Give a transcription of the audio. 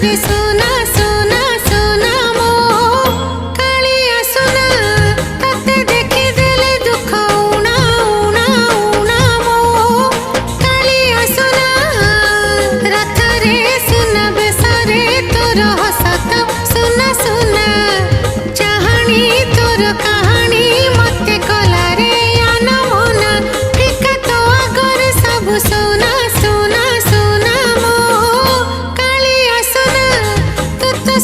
रे सुना सुना सुना मो कालिया सुना तते देखी देले दुख उना उना उना मो कालिया सुना रथ रे सुना बेसरे तोर हसत सुना सुना चाहनी तोर कहानी मते कला रे आना मोना फिका तो आगर सब सुना सुना सुना मो कालिया सुना तू तो